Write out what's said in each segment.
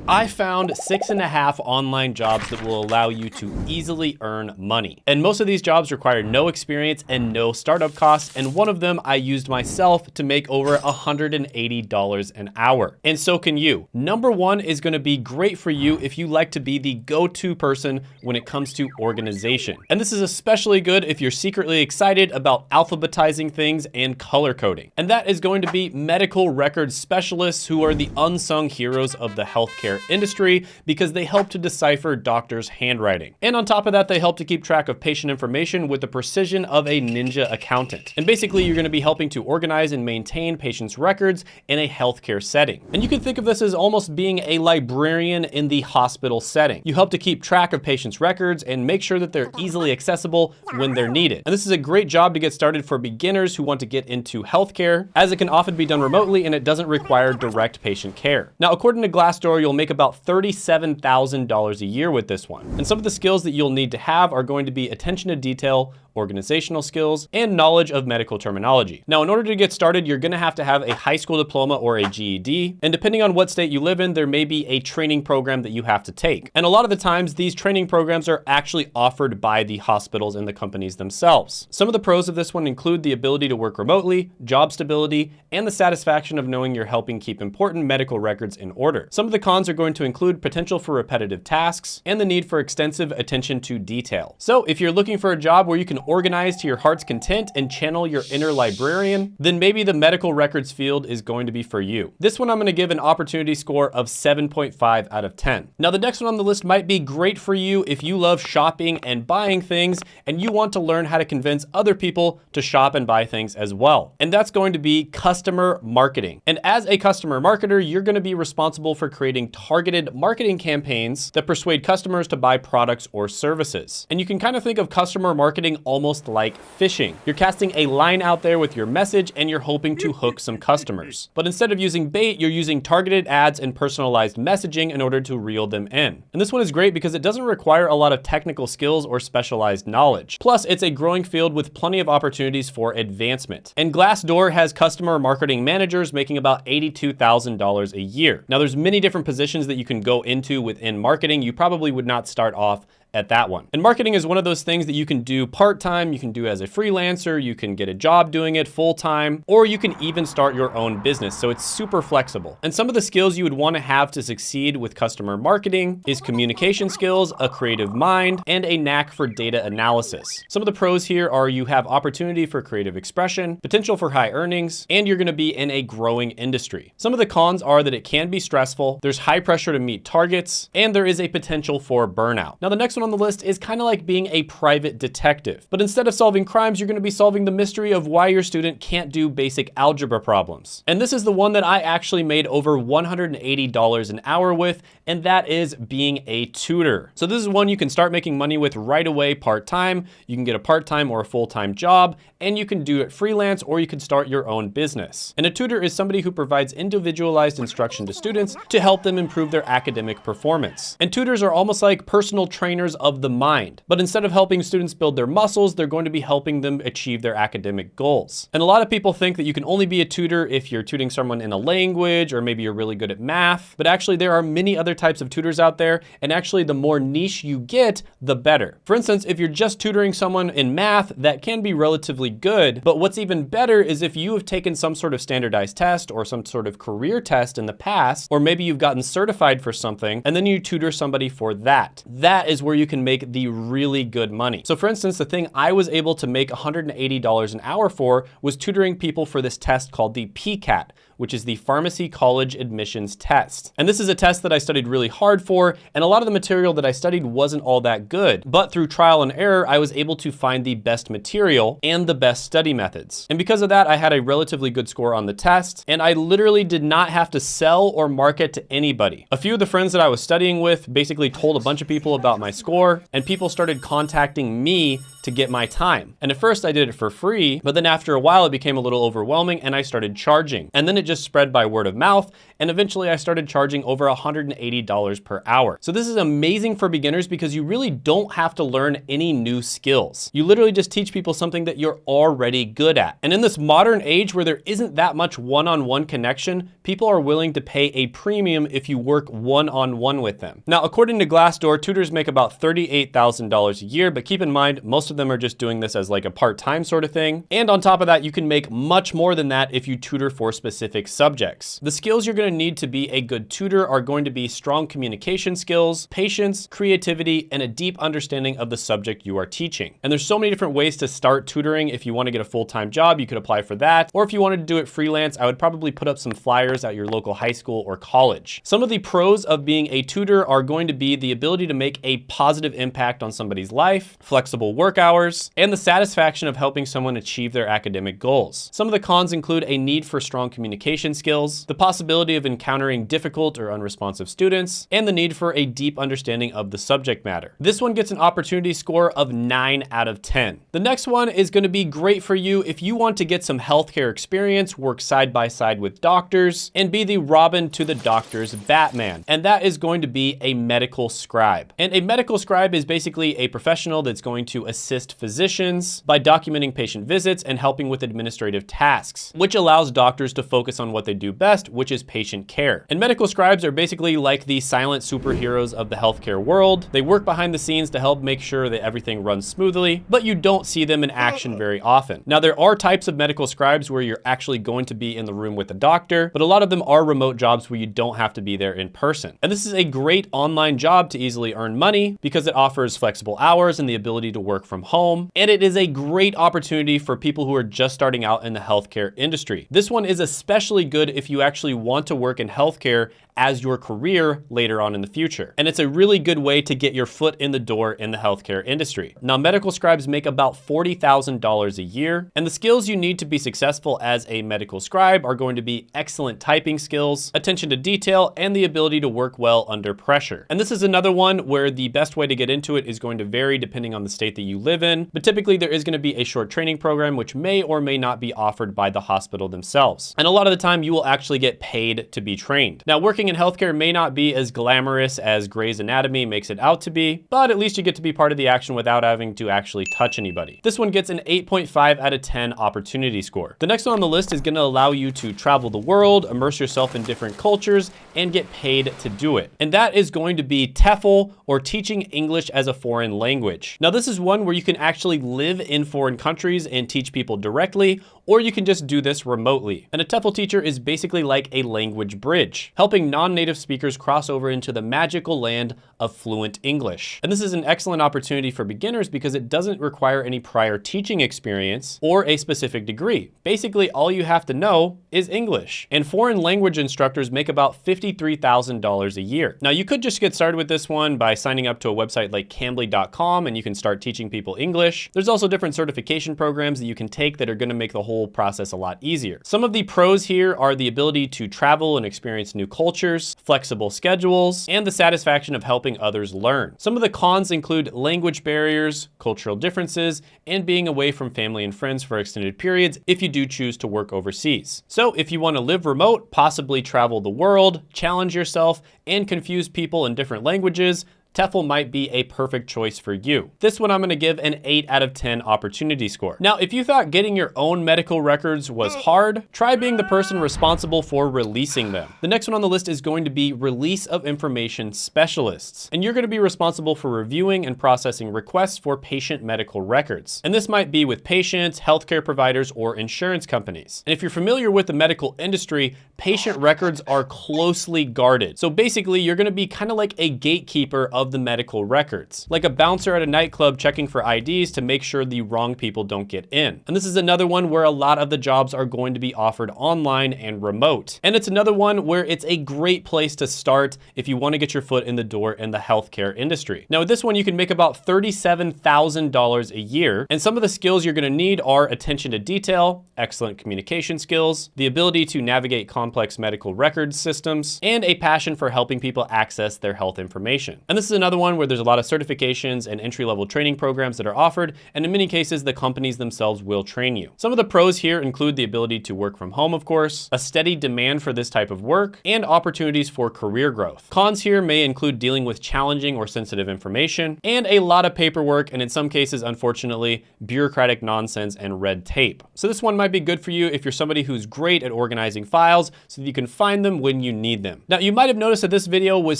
I found 6.5 online jobs that will allow you to easily earn money. And most of these jobs require no experience and no startup costs. And one of them I used myself to make over $180 an hour. And so can you. Number one is going to be great for you if you like to be the go-to person when it comes to organization. And this is especially good if you're secretly excited about alphabetizing things and color coding. And that is going to be medical records specialists, who are the unsung heroes of the healthcare industry because they help to decipher doctors' handwriting. And on top of that, they help to keep track of patient information with the precision of a ninja accountant. And basically, you're going to be helping to organize and maintain patients' records in a healthcare setting. And you can think of this as almost being a librarian in the hospital setting. You help to keep track of patients' records and make sure that they're easily accessible when they're needed. And this is a great job to get started for beginners who want to get into healthcare, as it can often be done remotely and it doesn't require direct patient care. Now, according to Glassdoor, you'll make about $37,000 a year with this one. And some of the skills that you'll need to have are going to be attention to detail, organizational skills, and knowledge of medical terminology. Now, in order to get started, you're gonna have to have a high school diploma or a GED. And depending on what state you live in, there may be a training program that you have to take. And a lot of the times, these training programs are actually offered by the hospitals and the companies themselves. Some of the pros of this one include the ability to work remotely, job stability, and the satisfaction of knowing you're helping keep important medical records in order. Some of the cons are going to include potential for repetitive tasks and the need for extensive attention to detail. So if you're looking for a job where you can organize to your heart's content and channel your inner librarian, then maybe the medical records field is going to be for you. This one I'm going to give an opportunity score of 7.5 out of 10. Now, the next one on the list might be great for you if you love shopping and buying things and you want to learn how to convince other people to shop and buy things as well. And that's going to be customer marketing. And as a customer marketer, you're going to be responsible for creating targeted marketing campaigns that persuade customers to buy products or services. And you can kind of think of customer marketing almost like fishing. You're casting a line out there with your message and you're hoping to hook some customers. But instead of using bait, you're using targeted ads and personalized messaging in order to reel them in. And this one is great because it doesn't require a lot of technical skills or specialized knowledge. Plus, it's a growing field with plenty of opportunities for advancement. And Glassdoor has customer marketing managers making about $82,000 a year. Now, there's many different positions that you can go into within marketing. You probably would not start off at that one. And marketing is one of those things that you can do part-time, you can do as a freelancer, you can get a job doing it full-time, or you can even start your own business. So it's super flexible. And some of the skills you would want to have to succeed with customer marketing is communication skills, a creative mind, and a knack for data analysis. Some of the pros here are you have opportunity for creative expression, potential for high earnings, and you're going to be in a growing industry. Some of the cons are that it can be stressful, there's high pressure to meet targets, and there is a potential for burnout. Now, the next one on the list is kind of like being a private detective. But instead of solving crimes, you're going to be solving the mystery of why your student can't do basic algebra problems. And this is the one that I actually made over $180 an hour with, and that is being a tutor. So this is one you can start making money with right away part-time. You can get a part-time or a full-time job, and you can do it freelance, or you can start your own business. And a tutor is somebody who provides individualized instruction to students to help them improve their academic performance. And tutors are almost like personal trainers of the mind. But instead of helping students build their muscles, they're going to be helping them achieve their academic goals. And a lot of people think that you can only be a tutor if you're tutoring someone in a language, or maybe you're really good at math. But actually, there are many other types of tutors out there. And actually, the more niche you get, the better. For instance, if you're just tutoring someone in math, that can be relatively good. But what's even better is if you have taken some sort of standardized test or some sort of career test in the past, or maybe you've gotten certified for something, and then you tutor somebody for that. That is where you can make the really good money. So for instance, the thing I was able to make $180 an hour for was tutoring people for this test called the PCAT, which is the Pharmacy College Admissions Test. And this is a test that I studied really hard for, and a lot of the material that I studied wasn't all that good. But through trial and error, I was able to find the best material and the best study methods. And because of that, I had a relatively good score on the test, and I literally did not have to sell or market to anybody. A few of the friends that I was studying with basically told a bunch of people about my score, and people started contacting me to get my time. And at first I did it for free, but then after a while it became a little overwhelming and I started charging. And then it just spread by word of mouth, and eventually I started charging over $180 per hour. So this is amazing for beginners because you really don't have to learn any new skills. You literally just teach people something that you're already good at. And in this modern age where there isn't that much one-on-one connection, people are willing to pay a premium if you work one-on-one with them. Now, according to Glassdoor, tutors make about $38,000 a year, but keep in mind, most of them are just doing this as like a part-time sort of thing. And on top of that, you can make much more than that if you tutor for specific subjects. The skills you're going to need to be a good tutor are going to be strong communication skills, patience, creativity, and a deep understanding of the subject you are teaching. And there's so many different ways to start tutoring. If you want to get a full-time job, you could apply for that. Or if you wanted to do it freelance, I would probably put up some flyers at your local high school or college. Some of the pros of being a tutor are going to be the ability to make a positive impact on somebody's life, flexible work hours, and the satisfaction of helping someone achieve their academic goals. Some of the cons include a need for strong communication skills, the possibility of encountering difficult or unresponsive students, and the need for a deep understanding of the subject matter. This one gets an opportunity score of 9 out of 10. The next one is going to be great for you if you want to get some healthcare experience, work side by side with doctors, and be the Robin to the doctor's Batman. And that is going to be a medical scribe. And a medical scribe is basically a professional that's going to assist physicians by documenting patient visits and helping with administrative tasks, which allows doctors to focus on what they do best, which is patient care. And medical scribes are basically like the silent superheroes of the healthcare world. They work behind the scenes to help make sure that everything runs smoothly, but you don't see them in action very often. Now, there are types of medical scribes where you're actually going to be in the room with the doctor, but a lot of them are remote jobs where you don't have to be there in person. And this is a great online job to easily earn money because it offers flexible hours and the ability to work from home. And it is a great opportunity for people who are just starting out in the healthcare industry. This one is especially good if you actually want to work in healthcare as your career later on in the future. And it's a really good way to get your foot in the door in the healthcare industry. Now, medical scribes make about $40,000 a year, and the skills you need to be successful as a medical scribe are going to be excellent typing skills, attention to detail, and the ability to work well under pressure. And this is another one where the best way to get into it is going to vary depending on the state that you live in, but typically there is going to be a short training program which may or may not be offered by the hospital themselves. And a lot of the time you will actually get paid to be trained. Now, working in healthcare may not be as glamorous as Grey's Anatomy makes it out to be, but at least you get to be part of the action without having to actually touch anybody. This one gets an 8.5 out of 10 opportunity score. The next one on the list is going to allow you to travel the world, immerse yourself in different cultures, and get paid to do it. And that is going to be TEFL, or teaching English as a foreign language. Now, this is one where you can actually live in foreign countries and teach people directly, or you can just do this remotely. And a TEFL teacher is basically like a language bridge, helping non-native speakers cross over into the magical land of fluent English. And this is an excellent opportunity for beginners because it doesn't require any prior teaching experience or a specific degree. Basically, all you have to know is English. And foreign language instructors make about $53,000 a year. Now, you could just get started with this one by signing up to a website like Cambly.com and you can start teaching people English. There's also different certification programs that you can take that are going to make the whole process a lot easier. Some of the pros here are the ability to travel and experience new cultures, flexible schedules, and the satisfaction of helping others learn. Some of the cons include language barriers, cultural differences, and being away from family and friends for extended periods if you do choose to work overseas. So if you want to live remote, possibly travel the world, challenge yourself, and confuse people in different languages, TEFL might be a perfect choice for you. This one I'm gonna give an 8 out of 10 opportunity score. Now, if you thought getting your own medical records was hard, try being the person responsible for releasing them. The next one on the list is going to be release of information specialists. And you're gonna be responsible for reviewing and processing requests for patient medical records. And this might be with patients, healthcare providers, or insurance companies. And if you're familiar with the medical industry, patient records are closely guarded. So basically, you're gonna be kind of like a gatekeeper of the medical records, like a bouncer at a nightclub checking for IDs to make sure the wrong people don't get in. And this is another one where a lot of the jobs are going to be offered online and remote. And it's another one where it's a great place to start if you want to get your foot in the door in the healthcare industry. Now, with this one, you can make about $37,000 a year. And some of the skills you're going to need are attention to detail, excellent communication skills, the ability to navigate complex medical record systems, and a passion for helping people access their health information. And this is is another one where there's a lot of certifications and entry-level training programs that are offered, and in many cases, the companies themselves will train you. Some of the pros here include the ability to work from home, of course, a steady demand for this type of work, and opportunities for career growth. Cons here may include dealing with challenging or sensitive information, and a lot of paperwork, and in some cases, unfortunately, bureaucratic nonsense and red tape. So this one might be good for you if you're somebody who's great at organizing files so that you can find them when you need them. Now, you might have noticed that this video was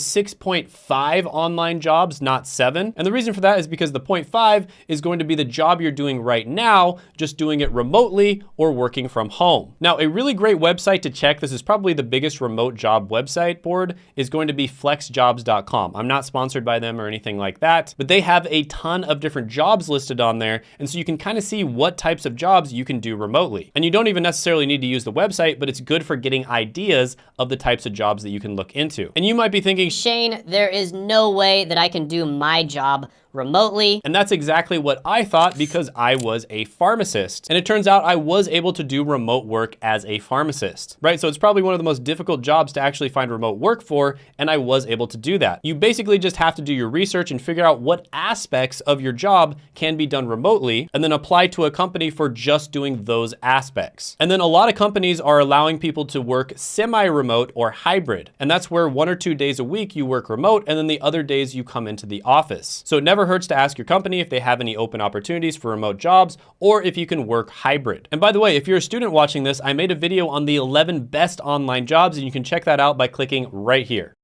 6.5 online jobs, not 7. And the reason for that is because the 0.5 is going to be the job you're doing right now, just doing it remotely or working from home. Now, a really great website to check, this is probably the biggest remote job website board, is going to be flexjobs.com. I'm not sponsored by them or anything like that, but they have a ton of different jobs listed on there. And so you can kind of see what types of jobs you can do remotely. And you don't even necessarily need to use the website, but it's good for getting ideas of the types of jobs that you can look into. And you might be thinking, Shane, there is no way that I can do my job remotely. And that's exactly what I thought, because I was a pharmacist. And it turns out I was able to do remote work as a pharmacist, right? So it's probably one of the most difficult jobs to actually find remote work for, and I was able to do that. You basically just have to do your research and figure out what aspects of your job can be done remotely, and then apply to a company for just doing those aspects. And then a lot of companies are allowing people to work semi-remote or hybrid. And that's where 1 or 2 days a week you work remote, and then the other days you come into the office. So it never hurts to ask your company if they have any open opportunities for remote jobs, or if you can work hybrid. And by the way, if you're a student watching this, I made a video on the 11 best online jobs, and you can check that out by clicking right here.